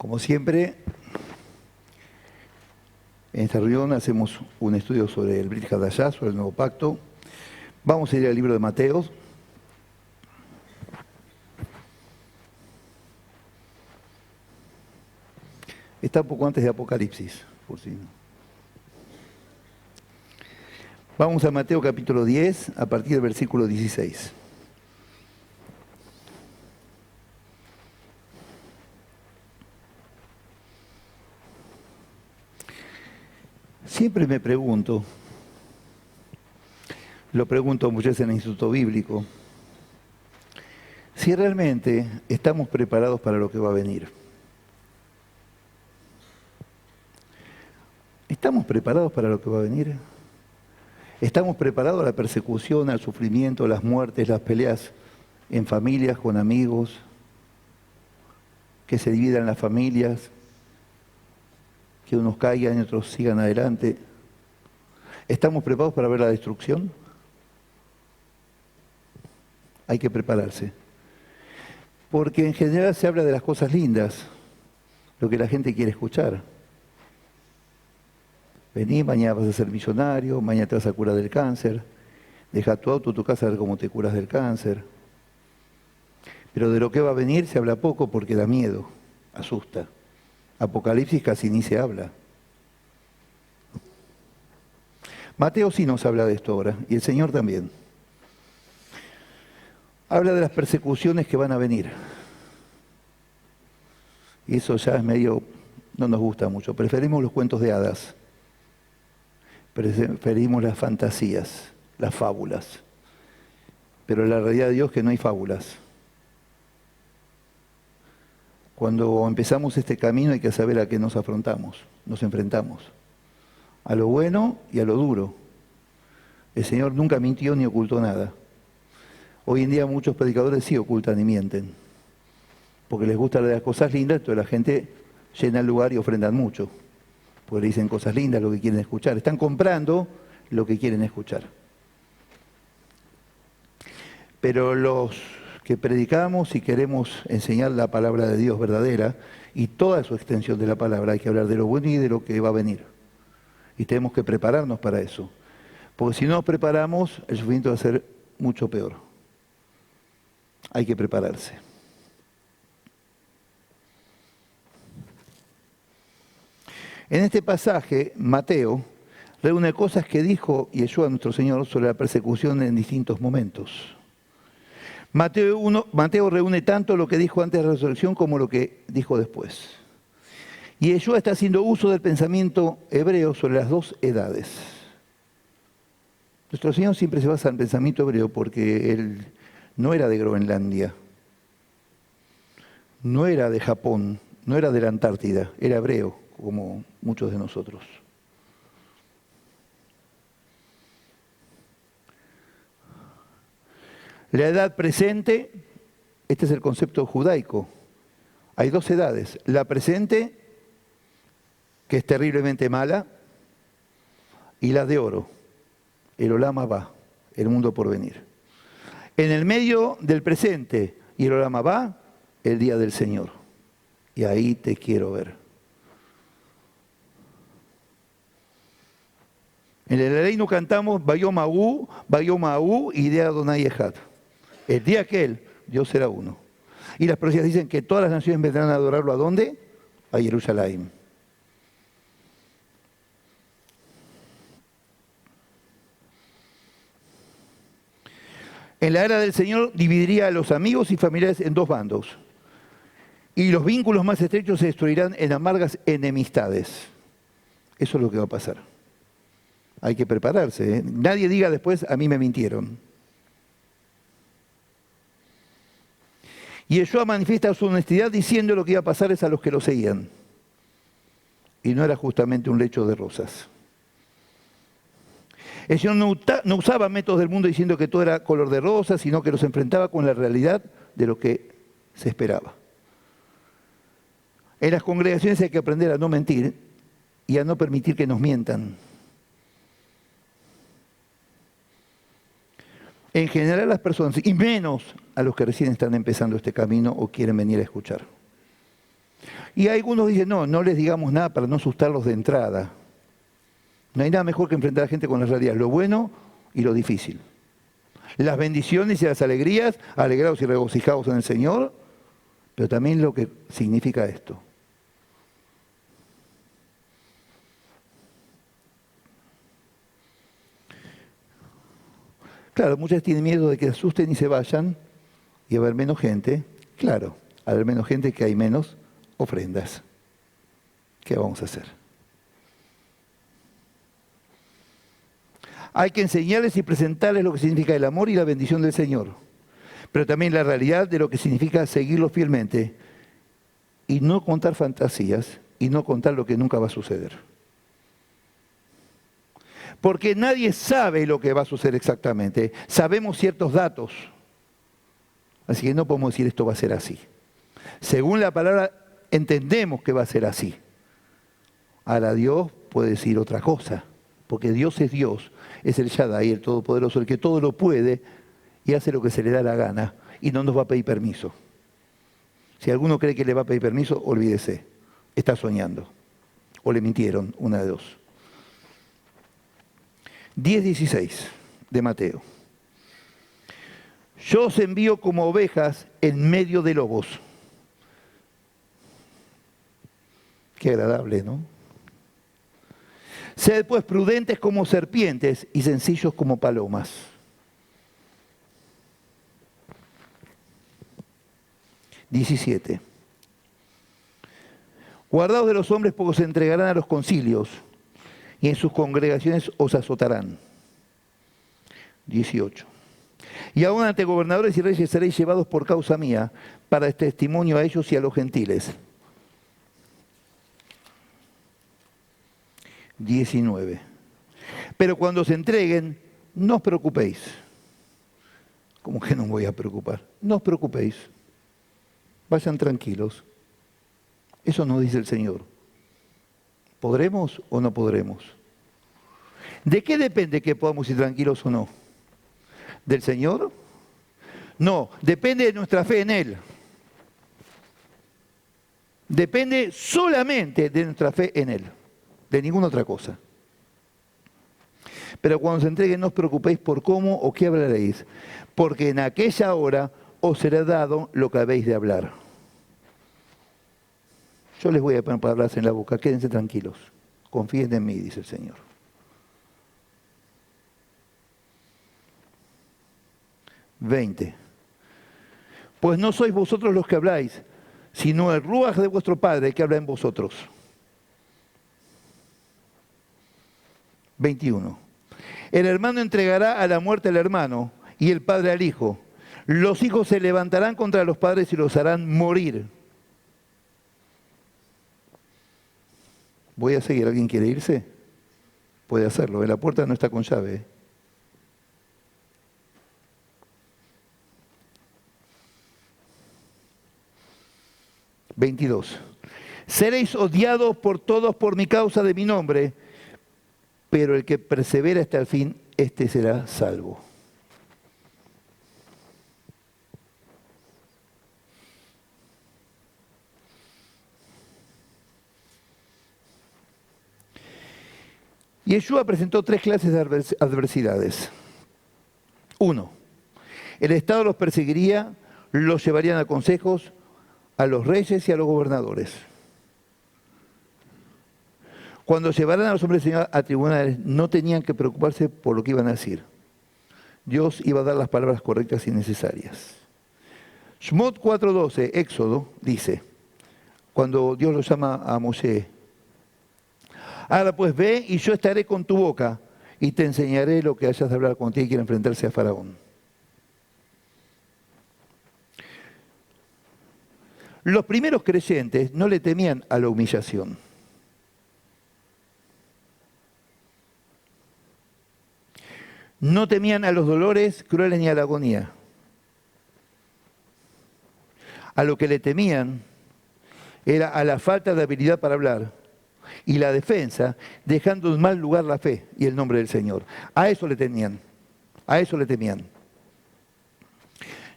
Como siempre, en esta reunión hacemos un estudio sobre el Brit Hadashah, sobre el Nuevo Pacto. Vamos a ir al libro de Mateo. Está un poco antes de Apocalipsis, por si no. Vamos a Mateo capítulo 10, a partir del versículo 16. Siempre me pregunto, lo pregunto muchas veces en el Instituto Bíblico, si realmente estamos preparados para lo que va a venir. ¿Estamos preparados para lo que va a venir? ¿Estamos preparados a la persecución, al sufrimiento, a las muertes, las peleas en familias, con amigos, que se dividan las familias, que unos caigan y otros sigan adelante? ¿Estamos preparados para ver la destrucción? Hay que prepararse. Porque en general se habla de las cosas lindas, lo que la gente quiere escuchar. Vení, mañana vas a ser millonario, mañana te vas a curar del cáncer, deja tu auto, tu casa, a ver cómo te curas del cáncer. Pero de lo que va a venir se habla poco porque da miedo, asusta. Apocalipsis casi ni se habla. Mateo sí nos habla de esto ahora, y el Señor también. Habla de las persecuciones que van a venir. Y eso ya es medio, no nos gusta mucho. Preferimos los cuentos de hadas. Preferimos las fantasías, las fábulas. Pero la realidad de Dios es que no hay fábulas. Cuando empezamos este camino hay que saber a qué nos afrontamos, nos enfrentamos. A lo bueno y a lo duro. El Señor nunca mintió ni ocultó nada. Hoy en día muchos predicadores sí ocultan y mienten. Porque les gustan las cosas lindas, entonces la gente llena el lugar y ofrendan mucho. Porque le dicen cosas lindas, lo que quieren escuchar. Están comprando lo que quieren escuchar. Pero los que predicamos y queremos enseñar la palabra de Dios verdadera y toda su extensión de la palabra, hay que hablar de lo bueno y de lo que va a venir. Y tenemos que prepararnos para eso. Porque si no nos preparamos, el sufrimiento va a ser mucho peor. Hay que prepararse. En este pasaje, Mateo reúne cosas que dijo Yeshua nuestro Señor sobre la persecución en distintos momentos. Mateo reúne tanto lo que dijo antes de la resurrección como lo que dijo después. Y Yeshua está haciendo uso del pensamiento hebreo sobre las dos edades. Nuestro Señor siempre se basa en el pensamiento hebreo porque Él no era de Groenlandia, no era de Japón, no era de la Antártida, era hebreo, como muchos de nosotros. La edad presente, este es el concepto judaico. Hay dos edades. La presente, que es terriblemente mala, y la de oro, el Olam Habá, el mundo por venir. En el medio del presente y el Olam Habá, el día del Señor. Y ahí te quiero ver. En el Reino cantamos Bayom Ha'u, Idea Adonai Echad. El día aquel, Dios será uno. Y las profecías dicen que todas las naciones vendrán a adorarlo ¿a dónde? A Jerusalén. En la era del Señor dividiría a los amigos y familiares en dos bandos. Y los vínculos más estrechos se destruirán en amargas enemistades. Eso es lo que va a pasar. Hay que prepararse, ¿eh? Nadie diga después, a mí me mintieron. Y Yeshua manifiesta su honestidad diciendo lo que iba a pasar es a los que lo seguían. Y no era justamente un lecho de rosas. El Señor no usaba métodos del mundo diciendo que todo era color de rosas, sino que los enfrentaba con la realidad de lo que se esperaba. En las congregaciones hay que aprender a no mentir y a no permitir que nos mientan. En general las personas, y menos a los que recién están empezando este camino o quieren venir a escuchar. Y algunos dicen, no, no les digamos nada para no asustarlos de entrada. No hay nada mejor que enfrentar a la gente con las realidades, lo bueno y lo difícil. Las bendiciones y las alegrías, alegrados y regocijados en el Señor, pero también lo que significa esto. Claro, muchos tienen miedo de que se asusten y se vayan y haber menos gente. Claro, al haber menos gente que hay menos ofrendas. ¿Qué vamos a hacer? Hay que enseñarles y presentarles lo que significa el amor y la bendición del Señor, pero también la realidad de lo que significa seguirlo fielmente y no contar fantasías y no contar lo que nunca va a suceder. Porque nadie sabe lo que va a suceder exactamente. Sabemos ciertos datos. Así que no podemos decir esto va a ser así. Según la palabra entendemos que va a ser así. Ahora Dios puede decir otra cosa. Porque Dios, es el Shaddai, el Todopoderoso, el que todo lo puede y hace lo que se le da la gana y no nos va a pedir permiso. Si alguno cree que le va a pedir permiso, olvídese. Está soñando. O le mintieron, una de dos. 10:16 de Mateo. Yo os envío como ovejas en medio de lobos. Qué agradable, ¿no? Sed pues prudentes como serpientes y sencillos como palomas. (17) Guardaos de los hombres porque os entregarán a los concilios y en sus congregaciones os azotarán. 18. Y aún ante gobernadores y reyes seréis llevados por causa mía, para dar testimonio a ellos y a los gentiles. 19. Pero cuando os entreguen, no os preocupéis. ¿Cómo que no me voy a preocupar? No os preocupéis. Vayan tranquilos. Eso nos dice el Señor. ¿Podremos o no podremos? ¿De qué depende que podamos ir tranquilos o no? ¿Del Señor? No, depende de nuestra fe en Él. Depende solamente de nuestra fe en Él, de ninguna otra cosa. Pero cuando se entreguen no os preocupéis por cómo o qué hablaréis, porque en aquella hora os será dado lo que habéis de hablar. Yo les voy a poner palabras en la boca, quédense tranquilos, confíen en mí, dice el Señor. 20. Pues no sois vosotros los que habláis, sino el Ruaj de vuestro Padre que habla en vosotros. 21. El hermano entregará a la muerte al hermano y el padre al hijo. Los hijos se levantarán contra los padres y los harán morir. Voy a seguir. ¿Alguien quiere irse? Puede hacerlo. La puerta no está con llave. 22. Seréis odiados por todos por mi causa de mi nombre, pero el que persevera hasta el fin, este será salvo. Yeshua presentó 3 clases de adversidades. 1. El Estado los perseguiría, los llevarían a consejos, a los reyes y a los gobernadores. Cuando llevaran a los hombres del Señor a tribunales, no tenían que preocuparse por lo que iban a decir. Dios iba a dar las palabras correctas y necesarias. Shmot 4:12, Éxodo, dice, cuando Dios lo llama a Moshe, ahora pues ve y yo estaré con tu boca y te enseñaré lo que hayas de hablar contigo y quiera enfrentarse a Faraón. Los primeros creyentes no le temían a la humillación. No temían a los dolores crueles ni a la agonía. A lo que le temían era a la falta de habilidad para hablar y la defensa, dejando en mal lugar la fe y el nombre del Señor. A eso le temían. A eso le temían.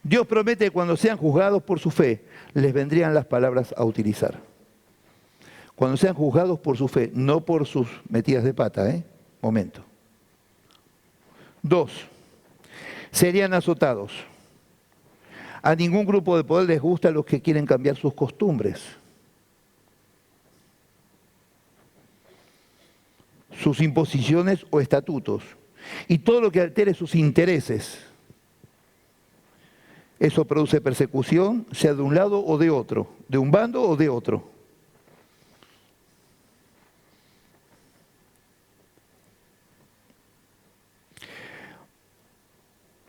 Dios promete que cuando sean juzgados por su fe, les vendrían las palabras a utilizar. Cuando sean juzgados por su fe, no por sus metidas de pata, ¿eh? Momento. 2. Serían azotados. A ningún grupo de poder les gusta a los que quieren cambiar sus costumbres, sus imposiciones o estatutos, y todo lo que altere sus intereses. Eso produce persecución, sea de un lado o de otro, de un bando o de otro.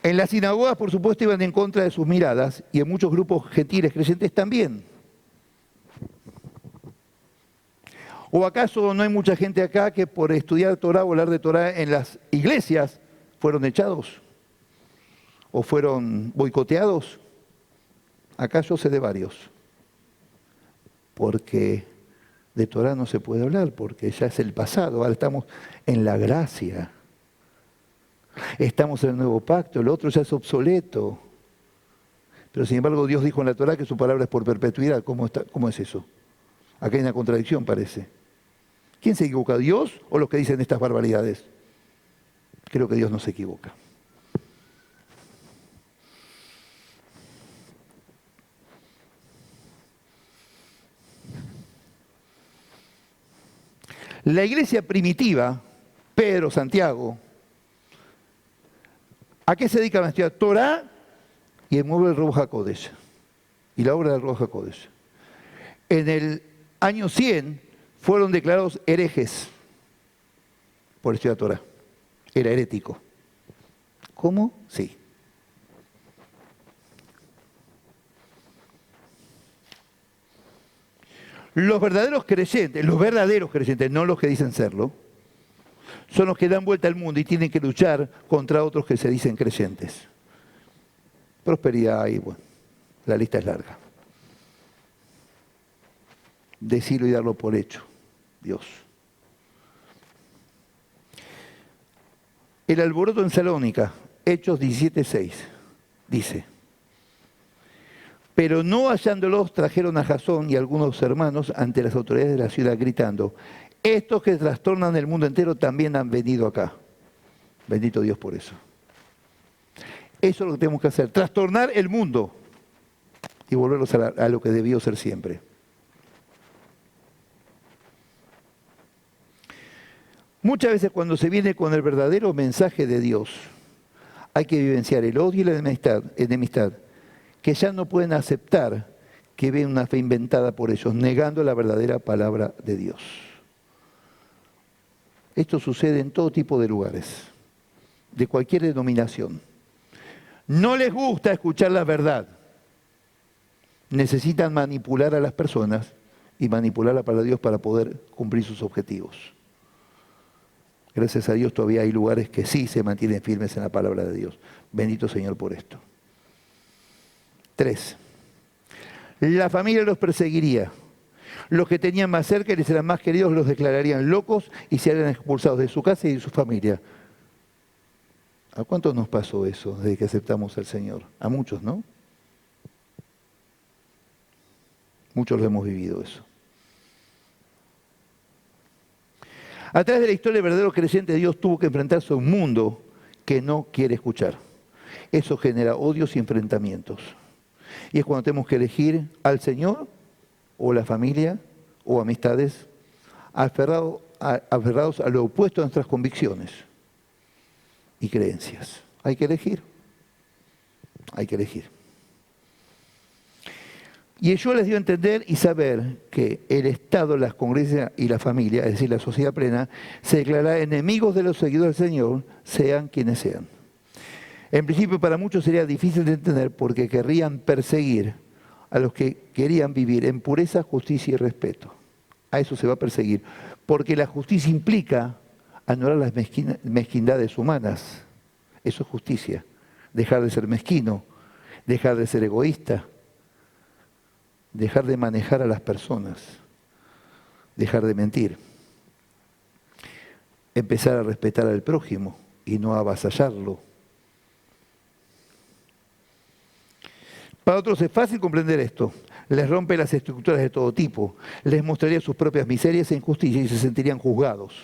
En las sinagogas, por supuesto, iban en contra de sus miradas y en muchos grupos gentiles creyentes también. ¿O acaso no hay mucha gente acá que por estudiar Torah o hablar de Torah en las iglesias fueron echados? ¿O fueron boicoteados? Acá yo sé de varios. Porque de Torah no se puede hablar, porque ya es el pasado, ahora estamos en la gracia. Estamos en el nuevo pacto, el otro ya es obsoleto. Pero sin embargo Dios dijo en la Torah que su palabra es por perpetuidad. ¿Cómo es eso? Acá hay una contradicción, parece. ¿Quién se equivoca, Dios o los que dicen estas barbaridades? Creo que Dios no se equivoca. La iglesia primitiva, Pedro, Santiago, ¿a qué se dedican a estudiar? Torah y el mueble del Ruach HaKodesh. Y la obra del Ruach HaKodesh. En el año 100 fueron declarados herejes por estudiar Torah. Era herético. ¿Cómo? Sí. Los verdaderos creyentes, no los que dicen serlo, son los que dan vuelta al mundo y tienen que luchar contra otros que se dicen creyentes. Prosperidad y bueno, la lista es larga. Decirlo y darlo por hecho, Dios. El alboroto en Salónica, Hechos 17:6, dice: pero no hallándolos trajeron a Jasón y algunos hermanos ante las autoridades de la ciudad gritando: estos que trastornan el mundo entero también han venido acá. Bendito Dios por eso. Eso es lo que tenemos que hacer, trastornar el mundo y volverlos a lo que debió ser siempre. Muchas veces cuando se viene con el verdadero mensaje de Dios, hay que vivenciar el odio y la enemistad, que ya no pueden aceptar que ven una fe inventada por ellos, negando la verdadera palabra de Dios. Esto sucede en todo tipo de lugares, de cualquier denominación. No les gusta escuchar la verdad. Necesitan manipular a las personas y manipular la palabra de Dios para poder cumplir sus objetivos. Gracias a Dios todavía hay lugares que sí se mantienen firmes en la palabra de Dios. Bendito Señor por esto. 3. La familia los perseguiría. Los que tenían más cerca y les eran más queridos los declararían locos y serían expulsados de su casa y de su familia. ¿A cuántos nos pasó eso desde que aceptamos al Señor? A muchos, ¿no? Muchos lo hemos vivido eso. A través de la historia, el verdadero creyente de Dios tuvo que enfrentarse a un mundo que no quiere escuchar. Eso genera odios y enfrentamientos. Y es cuando tenemos que elegir al Señor o la familia o amistades aferrados a lo opuesto a nuestras convicciones y creencias. Hay que elegir. Hay que elegir. Y ello les dio a entender y saber que el Estado, las congregaciones y la familia, es decir, la sociedad plena, se declarará enemigos de los seguidores del Señor, sean quienes sean. En principio para muchos sería difícil de entender porque querrían perseguir a los que querían vivir en pureza, justicia y respeto. A eso se va a perseguir, porque la justicia implica anular las mezquindades humanas. Eso es justicia. Dejar de ser mezquino, dejar de ser egoísta, dejar de manejar a las personas, dejar de mentir, empezar a respetar al prójimo y no avasallarlo. Para otros es fácil comprender esto. les rompe las estructuras de todo tipo, les mostraría sus propias miserias e injusticias y se sentirían juzgados.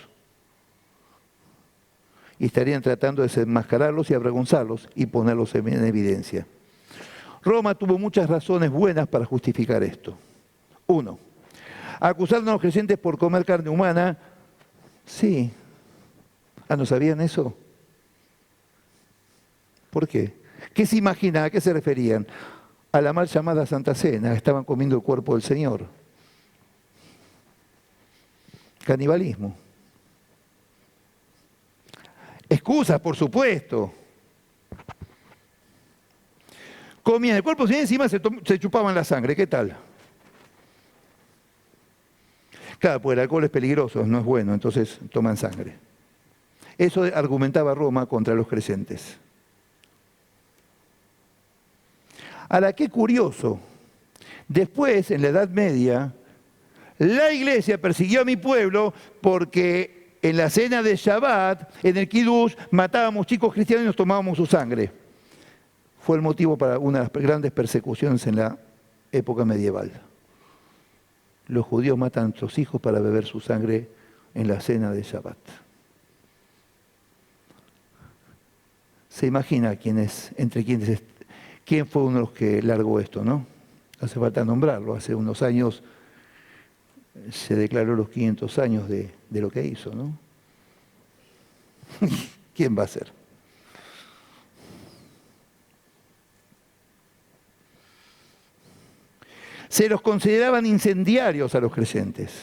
Y estarían tratando de desenmascararlos y avergonzarlos y ponerlos en evidencia. Roma tuvo muchas razones buenas para justificar esto. 1. Acusando a los creyentes por comer carne humana. Sí. Ah, ¿no sabían eso? ¿Por qué? ¿Qué se imaginan? ¿A qué se referían? A la mal llamada Santa Cena. Estaban comiendo el cuerpo del Señor. Canibalismo. Excusas, por supuesto. Comían el cuerpo y encima se chupaban la sangre. ¿Qué tal? Claro, pues el alcohol es peligroso, no es bueno, entonces toman sangre. Eso argumentaba Roma contra los creyentes. Ahora, qué curioso. Después, en la Edad Media, la iglesia persiguió a mi pueblo porque en la cena de Shabbat, en el Kiddush, matábamos chicos cristianos y nos tomábamos su sangre. Fue el motivo para una de las grandes persecuciones en la época medieval. Los judíos matan a sus hijos para beber su sangre en la cena de Shabbat. Se imagina quién fue uno de los que largó esto, ¿no? Hace falta nombrarlo. Hace unos años se declaró los 500 años de lo que hizo, ¿no? ¿Quién va a ser? Se los consideraban incendiarios a los creyentes.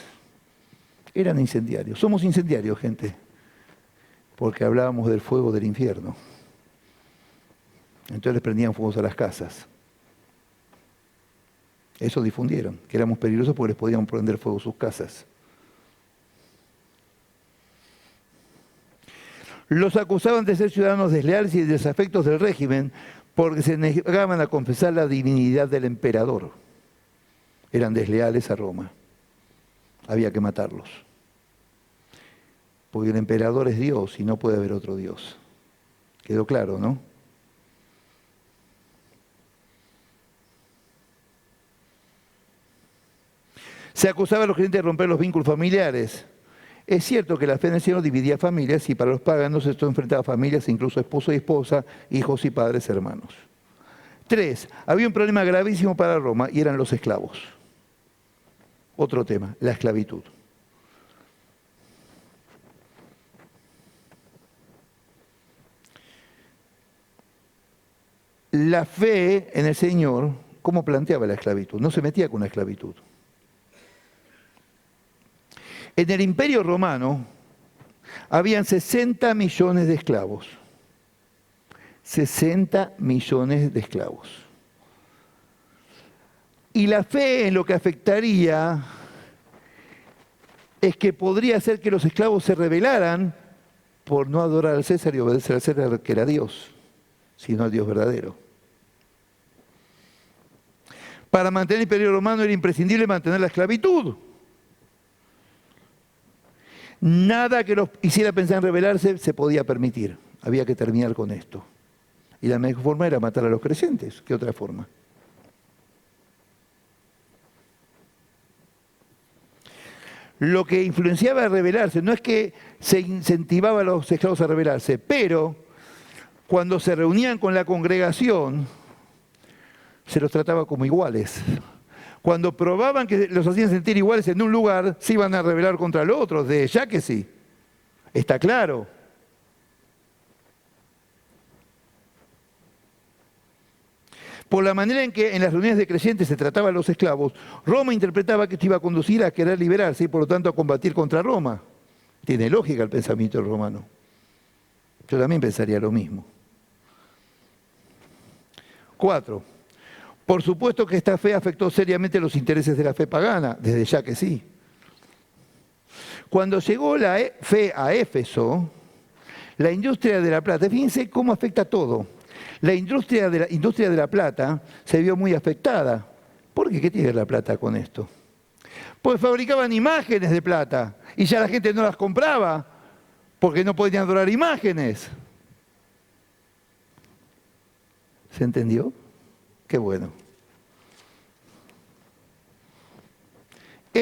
Eran incendiarios. Somos incendiarios, gente, porque hablábamos del fuego del infierno. Entonces les prendían fuegos a las casas. Eso difundieron, que éramos peligrosos porque les podían prender fuego a sus casas. Los acusaban de ser ciudadanos desleales y desafectos del régimen porque se negaban a confesar la divinidad del emperador. Eran desleales a Roma. Había que matarlos. Porque el emperador es Dios y no puede haber otro Dios. Quedó claro, ¿no? Se acusaba a los creyentes de romper los vínculos familiares. Es cierto que la fe en el Señor dividía familias y para los paganos esto enfrentaba familias, incluso esposo y esposa, hijos y padres, hermanos. 3. Había un problema gravísimo para Roma y eran los esclavos. Otro tema, la esclavitud. La fe en el Señor, ¿cómo planteaba la esclavitud? No se metía con la esclavitud. En el Imperio Romano habían 60 millones de esclavos. 60 millones de esclavos. Y la fe en lo que afectaría es que podría ser que los esclavos se rebelaran por no adorar al César y obedecer al César, que era Dios, sino al Dios verdadero. Para mantener el Imperio Romano era imprescindible mantener la esclavitud. Nada que los hiciera pensar en rebelarse se podía permitir. Había que terminar con esto. Y la mejor forma era matar a los creyentes. ¿Qué otra forma? Lo que influenciaba a rebelarse, no es que se incentivaba a los esclavos a rebelarse, pero cuando se reunían con la congregación, se los trataba como iguales. Cuando probaban que los hacían sentir iguales en un lugar, se iban a rebelar contra los otros, de ya que sí. Está claro. Por la manera en que en las reuniones de creyentes se trataba a los esclavos, Roma interpretaba que esto iba a conducir a querer liberarse y por lo tanto a combatir contra Roma. Tiene lógica el pensamiento romano. Yo también pensaría lo mismo. 4. Por supuesto que esta fe afectó seriamente los intereses de la fe pagana, desde ya que sí. Cuando llegó la fe a Éfeso, la industria de la plata, fíjense cómo afecta todo. La industria de la plata se vio muy afectada. ¿Por qué? ¿Qué tiene la plata con esto? Pues fabricaban imágenes de plata y ya la gente no las compraba porque no podían adorar imágenes. ¿Se entendió? Qué bueno.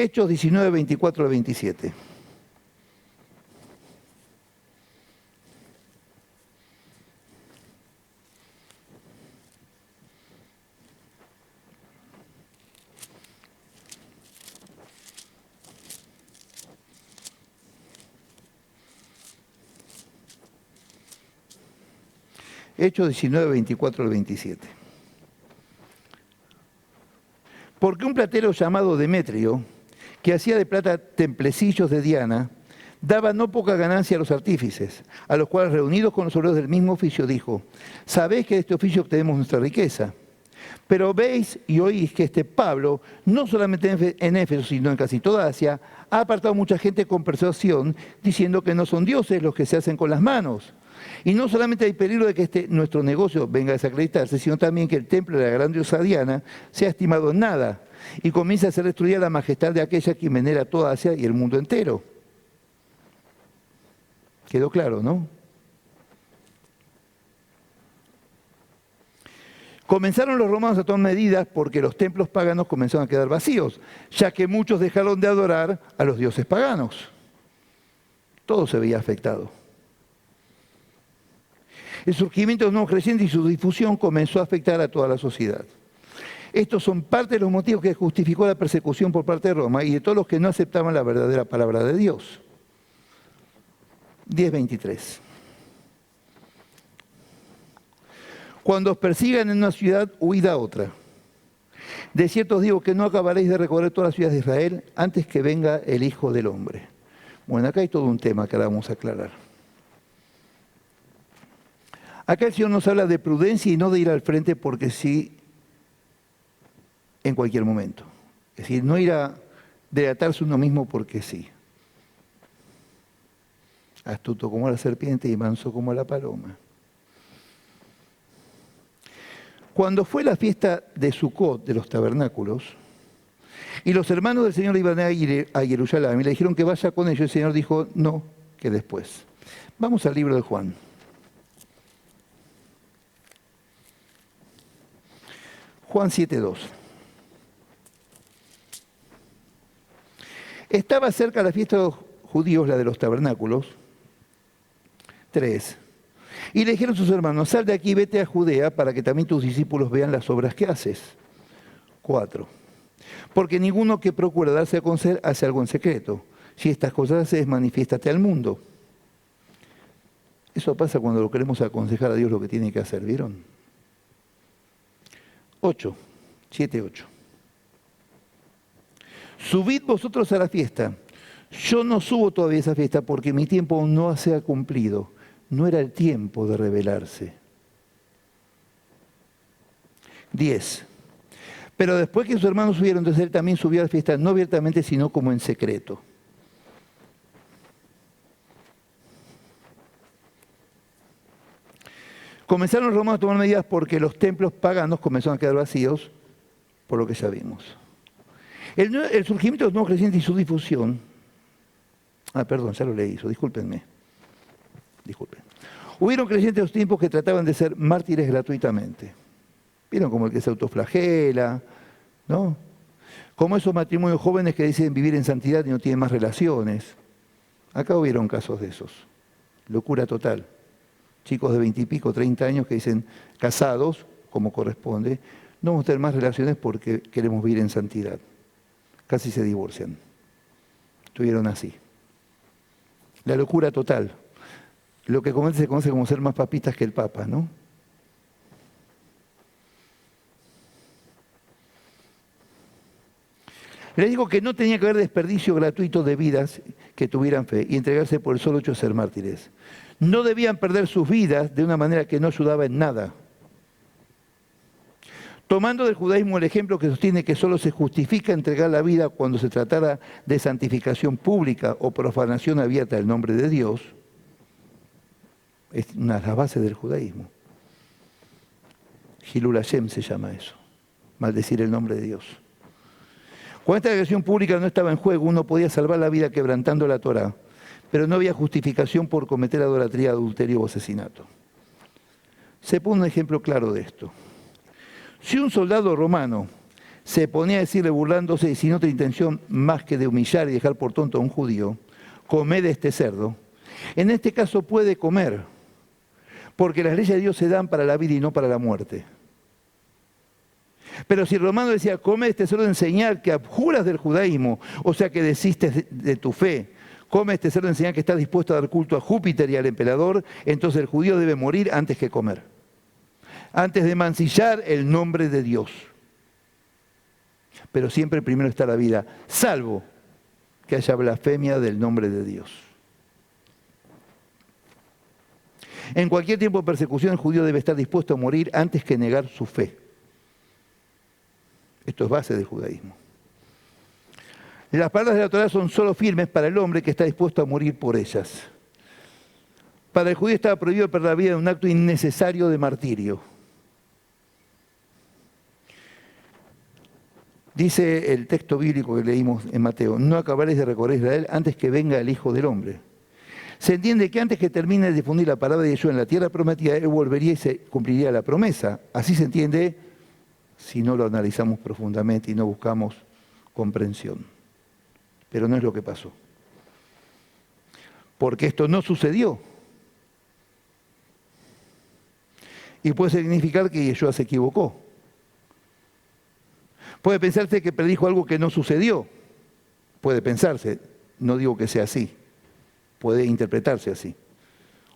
Hechos 19, 24 al 27. Hechos 19, 24 al 27. Porque un platero llamado Demetrio, que hacía de plata templecillos de Diana, daba no poca ganancia a los artífices, a los cuales reunidos con los obreros del mismo oficio dijo: sabéis que de este oficio obtenemos nuestra riqueza. Pero veis y oís que este Pablo, no solamente en Éfeso, sino en casi toda Asia, ha apartado mucha gente con persuasión, diciendo que no son dioses los que se hacen con las manos. Y no solamente hay peligro de que nuestro negocio venga a desacreditarse, sino también que el templo de la gran diosa Diana sea estimado en nada y comience a ser destruida la majestad de aquella quien venera toda Asia y el mundo entero. Quedó claro, ¿no? Comenzaron los romanos a tomar medidas porque los templos paganos comenzaron a quedar vacíos, ya que muchos dejaron de adorar a los dioses paganos. Todo se veía afectado. El surgimiento de los nuevos creyentes y su difusión comenzó a afectar a toda la sociedad. Estos son parte de los motivos que justificó la persecución por parte de Roma y de todos los que no aceptaban la verdadera palabra de Dios. 10:23. Cuando os persigan en una ciudad, huid a otra. De cierto os digo que no acabaréis de recorrer todas las ciudades de Israel antes que venga el Hijo del Hombre. Bueno, acá hay todo un tema que ahora vamos a aclarar. Acá el Señor nos habla de prudencia y no de ir al frente porque sí en cualquier momento. Es decir, no ir a delatarse uno mismo porque sí. Astuto como la serpiente y manso como la paloma. Cuando fue la fiesta de Sucot, de los tabernáculos, y los hermanos del Señor iban a ir a Jerusalén y le dijeron que vaya con ellos, el Señor dijo, no, que después. Vamos al libro de Juan. Juan 7:2. Estaba cerca la fiesta de los judíos, la de los tabernáculos. 3. Y le dijeron sus hermanos, sal de aquí, vete a Judea, para que también tus discípulos vean las obras que haces. 4. Porque ninguno que procura darse a conocer hace algo en secreto. Si estas cosas haces, manifiéstate al mundo. Eso pasa cuando lo queremos aconsejar a Dios lo que tiene que hacer, ¿vieron? 8, 7, 8. Subid vosotros a la fiesta. Yo no subo todavía a esa fiesta porque mi tiempo aún no se ha cumplido. No era el tiempo de rebelarse. 10. Pero después que sus hermanos subieron, entonces él también subió a la fiesta, no abiertamente, sino como en secreto. Comenzaron los romanos a tomar medidas porque los templos paganos comenzaron a quedar vacíos, por lo que ya vimos. El surgimiento de los nuevos creyentes y su difusión. Perdón, ya lo leí eso, discúlpenme. Disculpen. Hubieron creyentes de los tiempos que trataban de ser mártires gratuitamente. ¿Vieron? Como el que se autoflagela, ¿no? Como esos matrimonios jóvenes que dicen vivir en santidad y no tienen más relaciones. Acá hubieron casos de esos. Locura total. Chicos de 20 y pico, 30 años que dicen casados, como corresponde, no vamos a tener más relaciones porque queremos vivir en santidad. Casi se divorcian. Estuvieron así. La locura total. Lo que se conoce como ser más papistas que el Papa, ¿no? Les digo que no tenía que haber desperdicio gratuito de vidas que tuvieran fe y entregarse por el solo hecho de ser mártires. No debían perder sus vidas de una manera que no ayudaba en nada. Tomando del judaísmo el ejemplo que sostiene que solo se justifica entregar la vida cuando se tratara de santificación pública o profanación abierta del nombre de Dios, es una de las bases del judaísmo. Hilul Hashem se llama eso, maldecir el nombre de Dios. Cuando esta agresión pública no estaba en juego, uno podía salvar la vida quebrantando la Torá, pero no había justificación por cometer idolatría, adulterio o asesinato. Se pone un ejemplo claro de esto. Si un soldado romano se ponía a decirle burlándose y sin otra intención más que de humillar y dejar por tonto a un judío, comed este cerdo. En este caso puede comer, porque las leyes de Dios se dan para la vida y no para la muerte. Pero si el romano decía, come este cerdo en señal que abjuras del judaísmo, o sea que desistes de tu fe, come este cerdo en señal que estás dispuesto a dar culto a Júpiter y al emperador, entonces el judío debe morir antes que comer, antes de mancillar el nombre de Dios. Pero siempre primero está la vida, salvo que haya blasfemia del nombre de Dios. En cualquier tiempo de persecución, el judío debe estar dispuesto a morir antes que negar su fe. Esto es base del judaísmo. Las palabras de la Torá son solo firmes para el hombre que está dispuesto a morir por ellas. Para el judío estaba prohibido perder la vida en un acto innecesario de martirio. Dice el texto bíblico que leímos en Mateo, no acabaréis de recorrer Israel antes que venga el Hijo del Hombre. Se entiende que antes que termine de difundir la palabra de Yeshua en la tierra prometida, Él volvería y se cumpliría la promesa. Así se entiende si no lo analizamos profundamente y no buscamos comprensión. Pero no es lo que pasó. Porque esto no sucedió. Y puede significar que Yeshua se equivocó. Puede pensarse que predijo algo que no sucedió. Puede pensarse, no digo que sea así. Puede interpretarse así.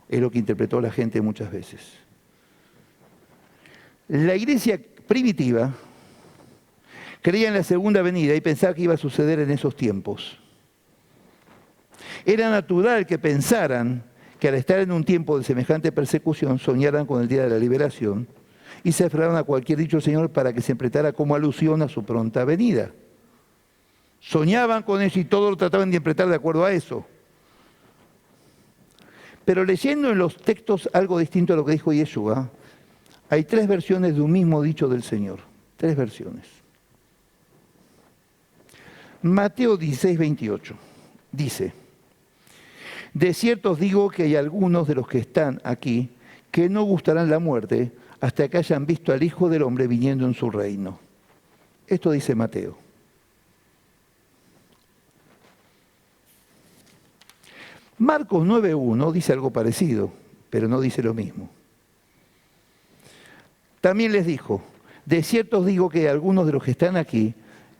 Es lo que interpretó la gente muchas veces. La iglesia primitiva creía en la segunda venida y pensaba que iba a suceder en esos tiempos. Era natural que pensaran que al estar en un tiempo de semejante persecución soñaran con el día de la liberación y se aferraron a cualquier dicho del Señor para que se interpretara como alusión a su pronta venida. Soñaban con eso y todo lo trataban de interpretar de acuerdo a eso. Pero leyendo en los textos algo distinto a lo que dijo Yeshua, hay 3 versiones de un mismo dicho del Señor. 3 versiones. Mateo 16, 28 dice, de cierto os digo que hay algunos de los que están aquí que no gustarán la muerte hasta que hayan visto al Hijo del Hombre viniendo en su reino. Esto dice Mateo. Marcos 9.1 dice algo parecido, pero no dice lo mismo. También les dijo, de cierto os digo que hay algunos de los que están aquí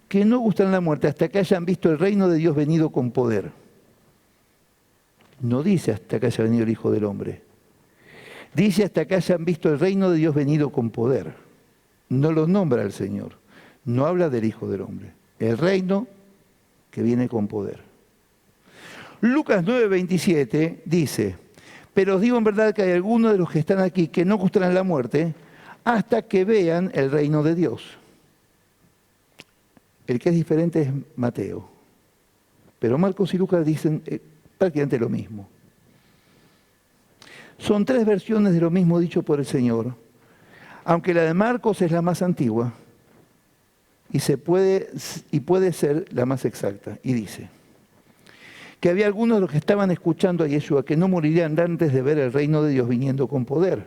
que no gustarán la muerte hasta que hayan visto el reino de Dios venido con poder. No dice hasta que haya venido el Hijo del Hombre. Dice hasta que hayan visto el reino de Dios venido con poder. No lo nombra el Señor. No habla del Hijo del Hombre. El reino que viene con poder. Lucas 9:27 dice, pero os digo en verdad que hay algunos de los que están aquí que no gustarán la muerte hasta que vean el reino de Dios. El que es diferente es Mateo. Pero Marcos y Lucas dicen prácticamente lo mismo. Son 3 versiones de lo mismo dicho por el Señor, aunque la de Marcos es la más antigua y puede ser la más exacta. Y dice que había algunos de los que estaban escuchando a Yeshua que no morirían antes de ver el reino de Dios viniendo con poder.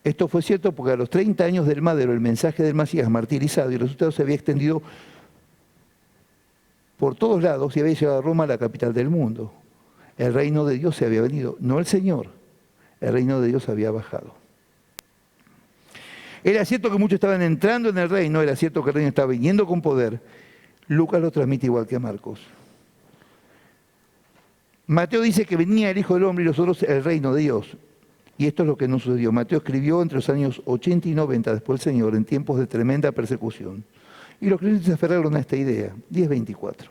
Esto fue cierto porque a los 30 años del madero el mensaje del Mesías martirizado y el resultado se había extendido por todos lados y había llegado a Roma, la capital del mundo. El reino de Dios se había venido, no el Señor, el reino de Dios había bajado. Era cierto que muchos estaban entrando en el reino, era cierto que el reino estaba viniendo con poder. Lucas lo transmite igual que Marcos. Mateo dice que venía el Hijo del Hombre y los otros el reino de Dios. Y esto es lo que no sucedió. Mateo escribió entre los años 80 y 90 después del Señor, en tiempos de tremenda persecución. Y los creyentes se aferraron a esta idea. 10:24.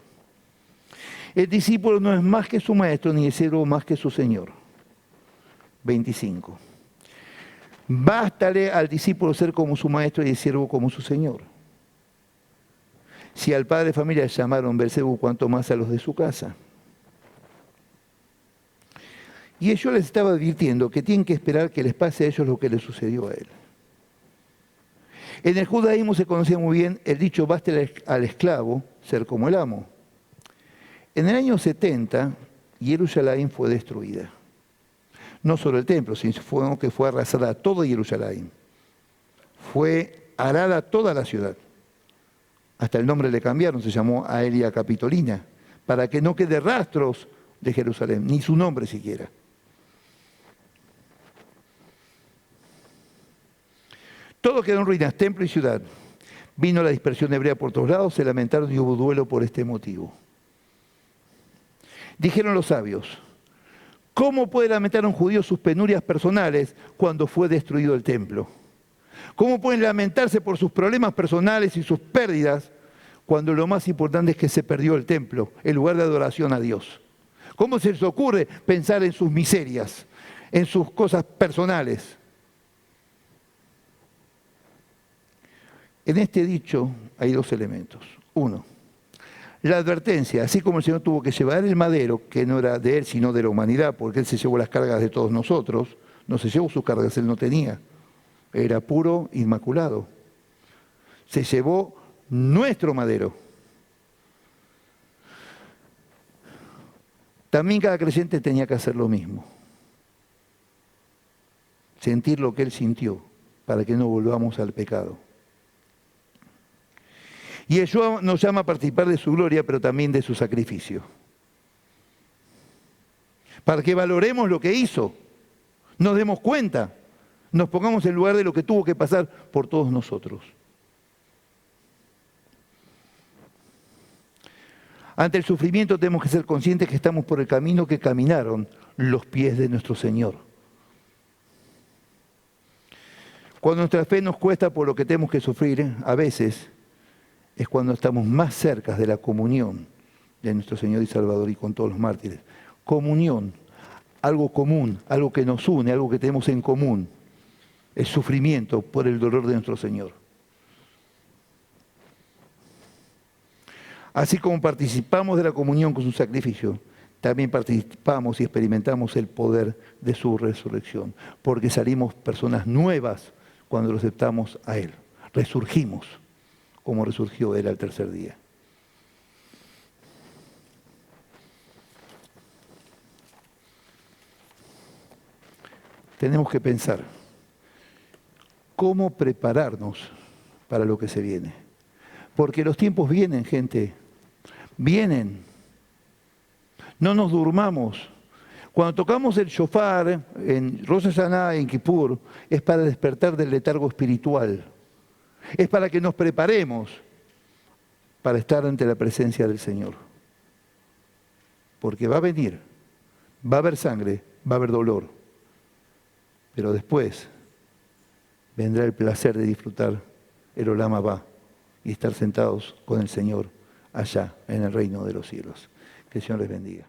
El discípulo no es más que su maestro, ni el siervo más que su Señor. 25. Bástale al discípulo ser como su maestro y el siervo como su Señor. Si al padre de familia llamaron Belcebú, cuanto más a los de su casa. Y ellos les estaba advirtiendo que tienen que esperar que les pase a ellos lo que les sucedió a él. En el judaísmo se conocía muy bien el dicho, bástale al esclavo ser como el amo. En el año 70, Jerusalén fue destruida. No solo el templo, sino que fue arrasada todo Jerusalén. Fue arada toda la ciudad. Hasta el nombre le cambiaron, se llamó Aelia Capitolina, para que no quede rastros de Jerusalén, ni su nombre siquiera. Todo quedó en ruinas, templo y ciudad. Vino la dispersión hebrea por todos lados, se lamentaron y hubo duelo por este motivo. Dijeron los sabios, ¿cómo puede lamentar un judío sus penurias personales cuando fue destruido el templo? ¿Cómo pueden lamentarse por sus problemas personales y sus pérdidas cuando lo más importante es que se perdió el templo, el lugar de adoración a Dios? ¿Cómo se les ocurre pensar en sus miserias, en sus cosas personales? En este dicho hay dos elementos. Uno, la advertencia, así como el Señor tuvo que llevar el madero, que no era de Él, sino de la humanidad, porque Él se llevó las cargas de todos nosotros, no se llevó sus cargas, Él no tenía. Era puro, inmaculado. Se llevó nuestro madero. También cada creyente tenía que hacer lo mismo. Sentir lo que Él sintió, para que no volvamos al pecado. Y Yeshua nos llama a participar de su gloria, pero también de su sacrificio. Para que valoremos lo que hizo, nos demos cuenta, nos pongamos en lugar de lo que tuvo que pasar por todos nosotros. Ante el sufrimiento tenemos que ser conscientes que estamos por el camino que caminaron los pies de nuestro Señor. Cuando nuestra fe nos cuesta por lo que tenemos que sufrir, a veces es cuando estamos más cerca de la comunión de nuestro Señor y Salvador y con todos los mártires. Comunión, algo común, algo que nos une, algo que tenemos en común. El sufrimiento por el dolor de nuestro Señor. Así como participamos de la comunión con su sacrificio, también participamos y experimentamos el poder de su resurrección, porque salimos personas nuevas cuando lo aceptamos a Él. Resurgimos, como resurgió Él al tercer día. Tenemos que pensar cómo prepararnos para lo que se viene. Porque los tiempos vienen, gente. Vienen. No nos durmamos. Cuando tocamos el shofar en Rosh Hashanah, en Kippur, es para despertar del letargo espiritual. Es para que nos preparemos para estar ante la presencia del Señor. Porque va a venir, va a haber sangre, va a haber dolor. Pero después vendrá el placer de disfrutar el Olam Abba y estar sentados con el Señor allá en el reino de los cielos. Que el Señor les bendiga.